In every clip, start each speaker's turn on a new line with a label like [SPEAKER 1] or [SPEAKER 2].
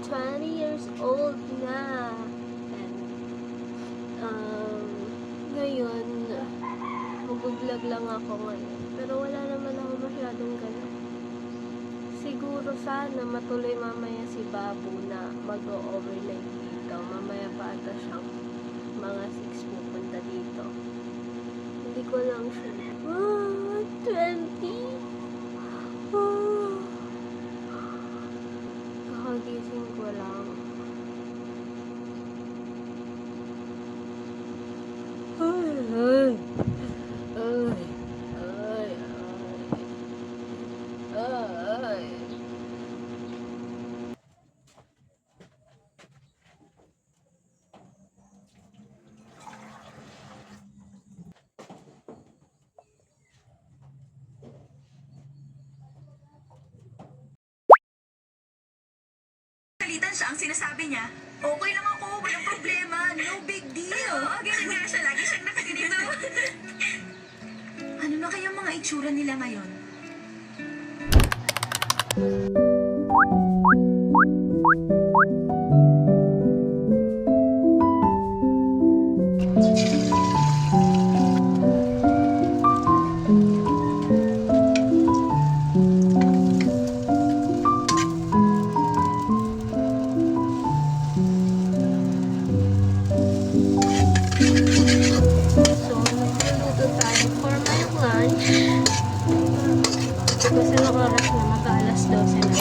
[SPEAKER 1] 20 years old na. Ngayon, mag-vlog lang ako ngayon. Pero wala naman ako masyadong ganun. Siguro sana matuloy mamaya si Babu na mag-overnight dito. Mamaya pa ata siyang mga 6 pupunta dito. Hindi ko lang sure. 20? Kakagising ko lang. Ay.
[SPEAKER 2] Salitan siya, ang sinasabi niya, okay lang ako, walang problema, no big deal. Oo, ganun nga siya, lagi siyang nakaganito. Ano na kayang mga itsura nila ngayon?
[SPEAKER 1] So, nagluluto tayo for my lunch. Kasi nakaras na, mag-alas 12 na.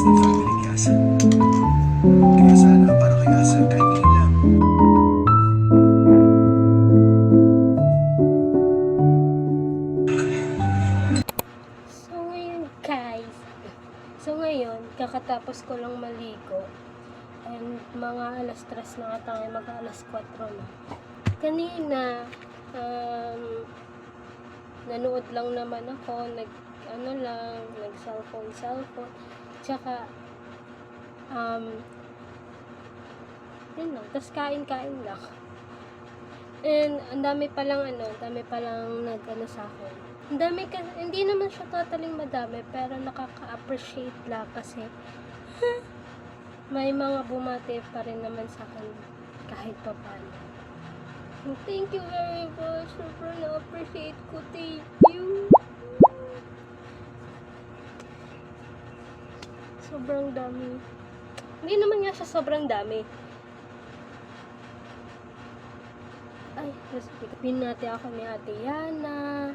[SPEAKER 3] Ni family ni Asa. Kaya sana para kay Asa kahit ngayon lang.
[SPEAKER 1] So, ngayon guys. So, ngayon, kakatapos ko lang maligo. And mga alas 3 na ata ngayon, mag-alas 4 na. Kanina, nanood lang naman ako, nag-cellphone. Tsaka, yun lang, tas kain lang. And, ang dami palang nag-ano sa akin. Hindi naman siya totaling madami, pero nakaka-appreciate lang kasi, may mga bumati pa rin naman sa akin kahit pa paano. And thank you very much. Sobrang na-appreciate ko. Thank you. Sobrang dami. Hindi naman nga siya sobrang dami. Ay, binati ako ni Ate Yana,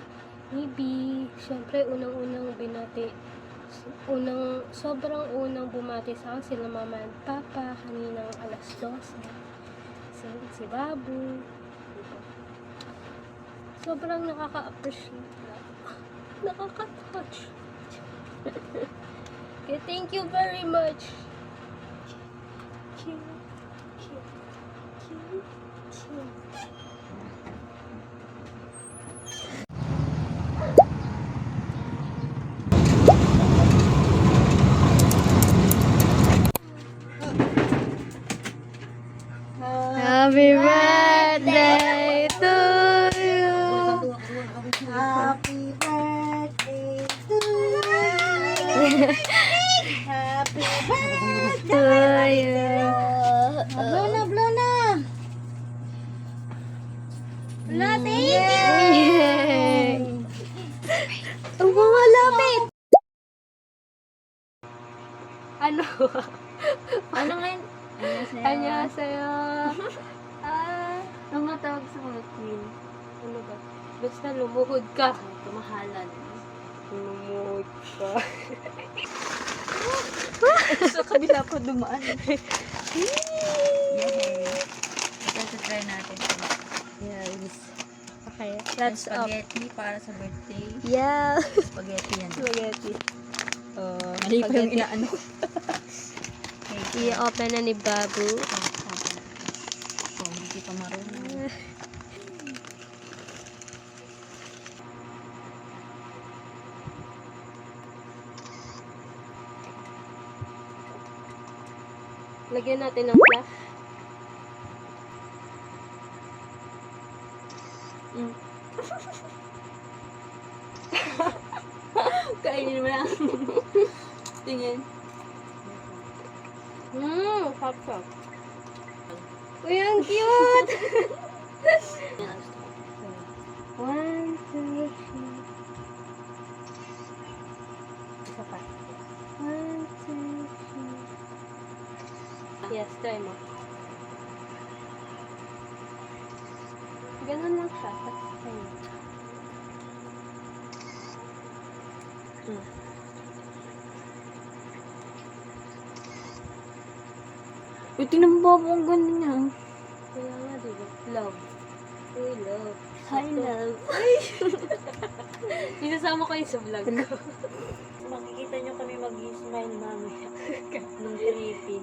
[SPEAKER 1] Bibi. Siyempre, sobrang unang bumati sa akin sila Mama at Papa kaninang alas 12. Si Babu. Sobrang nakaka-appreciate lang. Nakaka-touch. Okay, thank you very much. Happy birthday to you.
[SPEAKER 4] Happy birthday to you. Happy birthday
[SPEAKER 1] To you.
[SPEAKER 4] Blow na, blow na.
[SPEAKER 1] Wala, thank you. Yay. Ang mga lapit. Ano?
[SPEAKER 4] Ano ngayon?
[SPEAKER 1] Annyeonghaseyo.
[SPEAKER 4] Ang matawag sa mga queen.
[SPEAKER 1] Ano ba? Basta lumuhod ka.
[SPEAKER 4] Tumahalan.
[SPEAKER 1] Lumuhod ka.
[SPEAKER 4] Sa kabila pa dumaan. Yay! Ito try natin.
[SPEAKER 1] Yes. Okay, that's up.
[SPEAKER 4] Spaghetti para sa birthday.
[SPEAKER 1] Yeah.
[SPEAKER 4] Spaghetti yan.
[SPEAKER 1] Spaghetti.
[SPEAKER 4] Mali pa yung inaano.
[SPEAKER 1] I-open na ni Babu.
[SPEAKER 4] Hindi pa marunong.
[SPEAKER 1] Lagyan natin ng flash.
[SPEAKER 4] Kainin mo lang. Tingin.
[SPEAKER 1] Hap-hap. Uy, ang cute!
[SPEAKER 4] Yan ang gusto ko.
[SPEAKER 1] 1, 2, 3. Isa pa. 1, 2, 3. Yes, try mo. Ganun lang siya. Tapos try mo.
[SPEAKER 4] Uy, tingnan mo ba ang ganda niya?
[SPEAKER 1] Kaya nga, diba? Love. Uy, love.
[SPEAKER 4] Hi, love.
[SPEAKER 1] Isasama ko yun sa vlog ko.
[SPEAKER 4] Makikita nyo kami mag-smile mamaya. Nung creepy.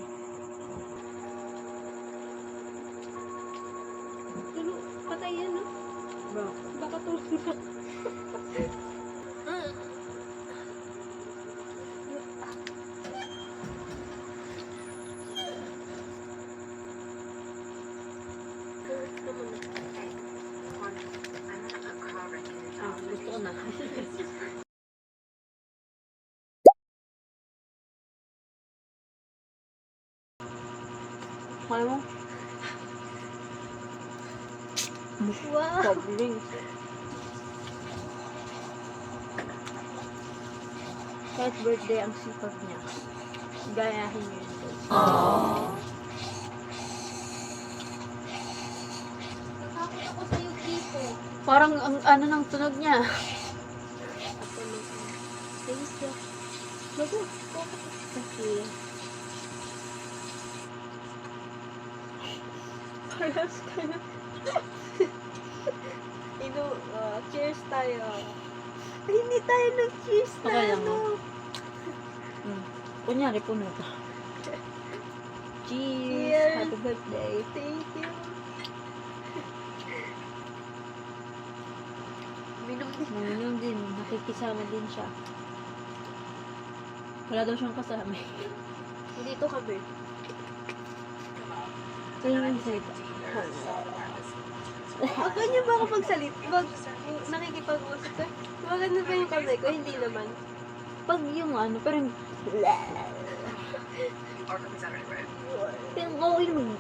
[SPEAKER 1] Tulog. Patay yan, no?
[SPEAKER 4] Bro.
[SPEAKER 1] Baka tulog na.
[SPEAKER 4] Gusto ko na. Kaya mo?
[SPEAKER 1] Wow!
[SPEAKER 4] Pobling. Kahit birthday ang sipag niya. Gayahin niyo ito.
[SPEAKER 1] Takot ako sa'yo, Kiko.
[SPEAKER 4] Parang ang ano ng tunog niya.
[SPEAKER 1] Thank you. Bago.
[SPEAKER 4] Okay.
[SPEAKER 1] Parehas ka na. Cheers tayo. Ay, hindi tayo nag-cheers na
[SPEAKER 4] Okay lang,
[SPEAKER 1] ano.
[SPEAKER 4] Kunyari, puno ka. Cheers!
[SPEAKER 1] Cheers!
[SPEAKER 4] Happy birthday!
[SPEAKER 1] Thank you.
[SPEAKER 4] Nanginom din. Nakikisama din siya. Wala daw siyang kasama.
[SPEAKER 1] Dito kami.
[SPEAKER 4] Tingin salita.
[SPEAKER 1] Huwag niyo ba ako magsalit? Wag, nakikipag-usap ka? Maganda ba yung kamay ko? Hindi naman.
[SPEAKER 4] Pag yung ano, parang... Pero okay naman.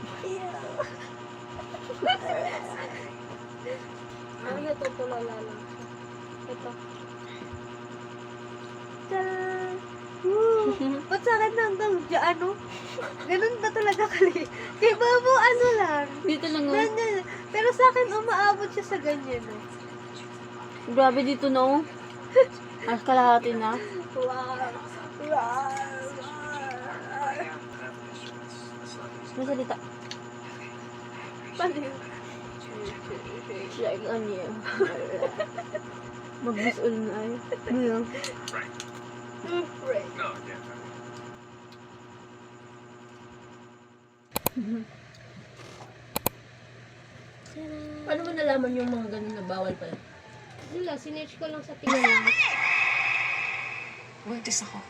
[SPEAKER 1] Ang natutulala lang siya. Ito. Tadaan! Woo! Ba't sa akin hanggang dyan, ano? Ganun ba talaga kali? Kay Babo, ano lang?
[SPEAKER 4] Dito lang oh.
[SPEAKER 1] Ganyan. Pero sa akin, umaabot siya sa ganyan, oh.
[SPEAKER 4] Grabe dito na oh. As kalahati na.
[SPEAKER 1] Wow! Wow!
[SPEAKER 4] Masalita.
[SPEAKER 1] Paano yun?
[SPEAKER 4] Like ano yun. Mag-miss all na ay. Ano yun?
[SPEAKER 1] Right.
[SPEAKER 3] No, yeah.
[SPEAKER 4] Paano mo nalaman yung mga ganun na bawal pala?
[SPEAKER 1] Wala, sinerch ko lang sa tingnan.
[SPEAKER 3] Buntis ako.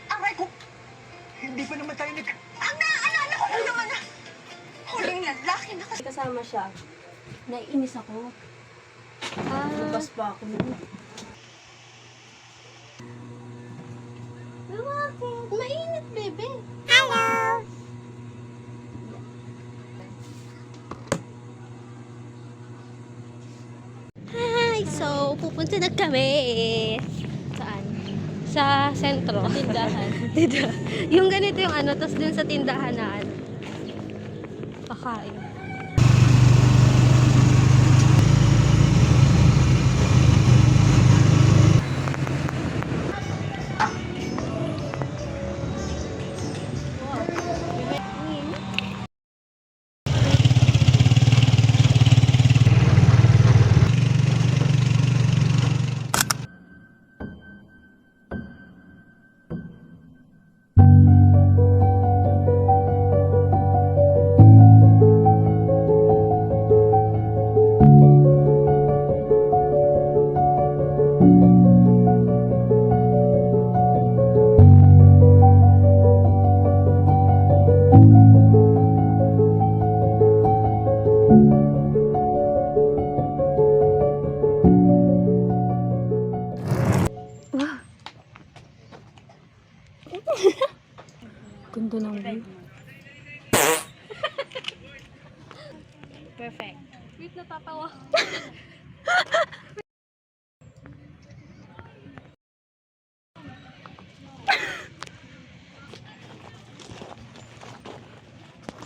[SPEAKER 3] Aray ko! Hindi pa naman tayo nag...
[SPEAKER 2] Ang naaalala ko lang naman na huling lalaki na kasi.
[SPEAKER 4] Kasama siya. Naiinis ako. Lumabas pa ako nun.
[SPEAKER 1] Bakit? Mainit, bebe. Hi! So, pupunta na kami. Saan? Sa sentro.
[SPEAKER 4] Tindahan.
[SPEAKER 1] Yung ganito yung ano, tapos dun sa tindahan na ano. Kakain.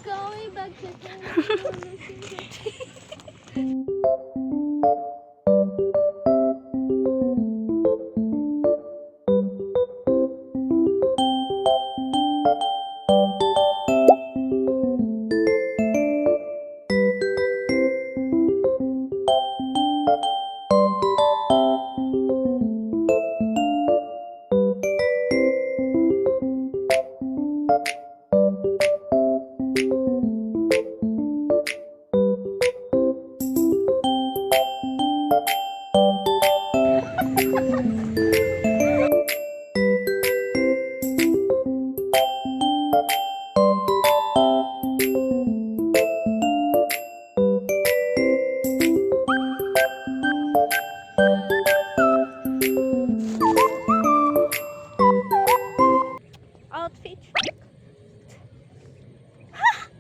[SPEAKER 1] Going back to
[SPEAKER 4] Outfit.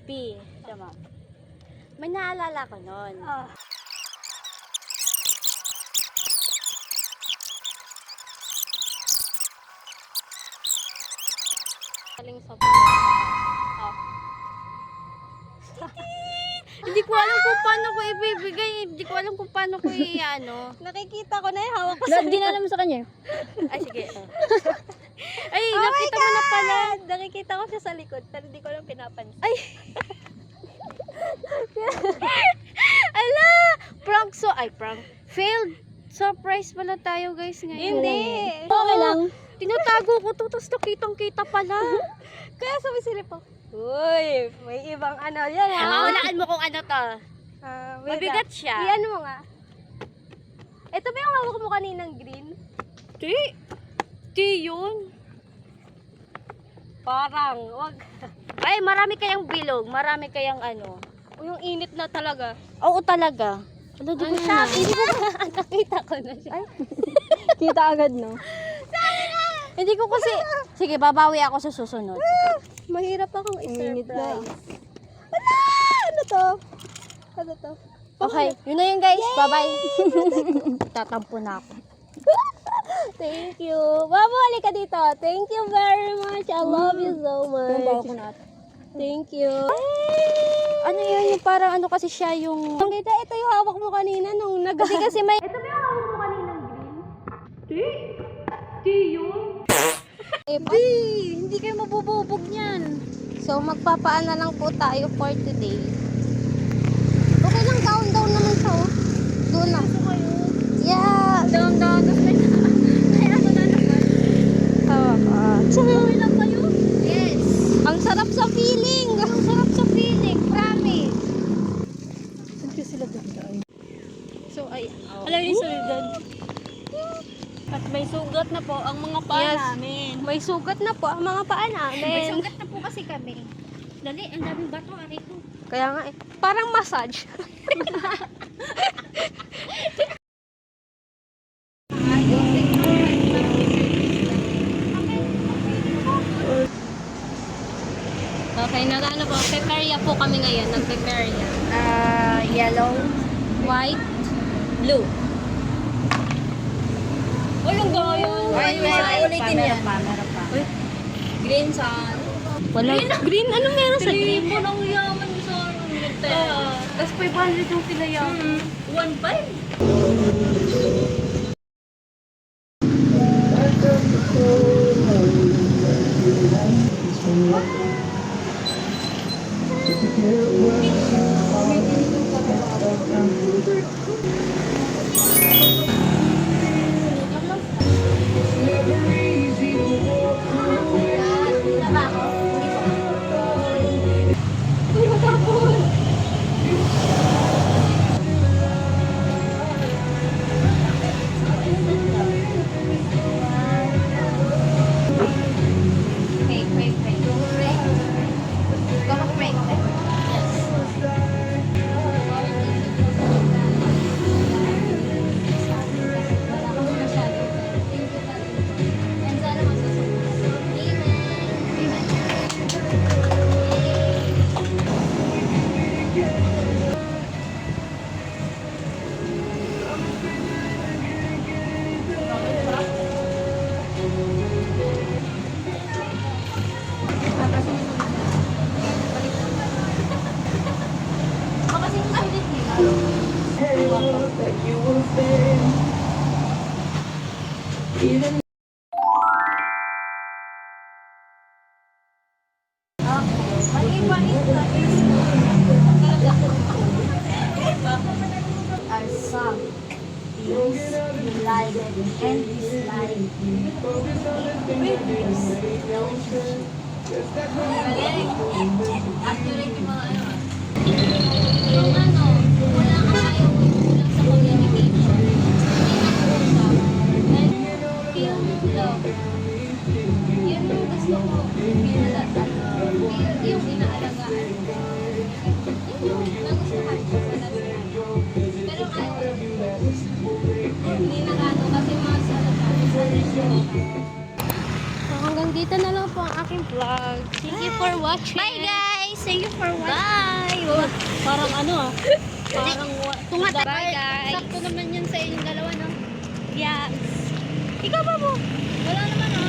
[SPEAKER 4] P. Tama. May naalala ko nun.
[SPEAKER 1] Galing sa
[SPEAKER 4] Hindi ko alam kung paano ko ibibigay. Hindi ko alam kung paano ko ano.
[SPEAKER 1] Nakikita ko na yung hawak ko
[SPEAKER 4] Dinala mo sa kanya. Ay, sige. Ay, nakita mo na pala.
[SPEAKER 1] Nakikita ko siya sa likod, pero di ko lang pinapansin.
[SPEAKER 4] Ay! Ala! Prank prank. Failed surprise pala tayo guys ngayon.
[SPEAKER 1] Hindi.
[SPEAKER 4] Okay lang. Tinatago ko to, tapos nakitang-kita pala.
[SPEAKER 1] Kaya sumisilip ako. Uy, may ibang ano yan ha.
[SPEAKER 4] Mahulaan mo kung ano to.
[SPEAKER 1] Wait
[SPEAKER 4] Mabigat
[SPEAKER 1] lang.
[SPEAKER 4] siya.
[SPEAKER 1] Iyan mo nga. Ito ba yung hawak mo kaninang green?
[SPEAKER 4] Di yun.
[SPEAKER 1] Parang, wag.
[SPEAKER 4] Ay, marami kayang bilog. Marami kayang ano.
[SPEAKER 1] Yung init na talaga.
[SPEAKER 4] Oo talaga. Ano, di ko siya.
[SPEAKER 1] Nakita ko na siya.
[SPEAKER 4] Kita agad, no? Hindi ko kasi... Sige, babawi ako sa susunod.
[SPEAKER 1] Mahirap akong
[SPEAKER 4] Init na.
[SPEAKER 1] i-surprise. Wala! Ano to? Ano to?
[SPEAKER 4] Okay, yun na yun guys. Bye-bye. Tatampo na ako.
[SPEAKER 1] Thank you. Babali ka dito. Thank you very much. I love you so much. Thank you.
[SPEAKER 4] Ano yun? Yung parang ano kasi siya yung...
[SPEAKER 1] Kita, ito yung hawak mo kanina nung nag...
[SPEAKER 4] Kasi may...
[SPEAKER 1] Ito ba yung hawak mo kaninang green?
[SPEAKER 4] Hindi kayo mabububog niyan.
[SPEAKER 1] So, magpapaana lang po tayo for today. Okay lang, down naman siya, oh. Doon na. Yeah.
[SPEAKER 4] Down. Tapos may ano na naman.
[SPEAKER 1] Okay lang kayo?
[SPEAKER 4] Yes.
[SPEAKER 1] Ang sarap sa feeling.
[SPEAKER 4] Ang sarap sa feeling. Promise. So, ay... Alam niyo sunod. At may sugat na po ang mga paa
[SPEAKER 1] Yes.
[SPEAKER 4] namin.
[SPEAKER 1] May sugat na po ang mga paa
[SPEAKER 4] May
[SPEAKER 1] namin.
[SPEAKER 4] sugat na po kasi kami. Dali, ang daming bato. Aray ko.
[SPEAKER 1] Kaya nga eh. Parang massage. Okay, nag-ano po, peperya po kami ngayon, nag-peperya.
[SPEAKER 4] Yellow.
[SPEAKER 1] White,
[SPEAKER 4] Blue. O yung gayon. Ulitin yan. Meron pa. Green sa
[SPEAKER 1] wala. Green, ano meron sa green?
[SPEAKER 4] mo nang yaman sa Tapos 500 yung pinayaman. 1.5.
[SPEAKER 5] Are some things you like and dislike. Accurate yung mga ano. Yung ano, wala kang ayaw kulang sa communication. And yung love. Yun yung gusto ko. Yung inaalagaan ko. Yun yung nagustuhan ko sa nagustuhan. Pero ayaw ko. Hindi na ano kasi mas ano pa.
[SPEAKER 1] So, hanggang dito na lang po ang aking vlog. Thank you for watching.
[SPEAKER 5] Bye guys! Thank you for watching.
[SPEAKER 4] Bye! Parang ano ah. Parang
[SPEAKER 5] Tungat na
[SPEAKER 4] Bye, guys.
[SPEAKER 5] Sakto naman yun sa inyong dalawa, no?
[SPEAKER 4] yes.
[SPEAKER 5] Ikaw ba mo? Wala naman, oh.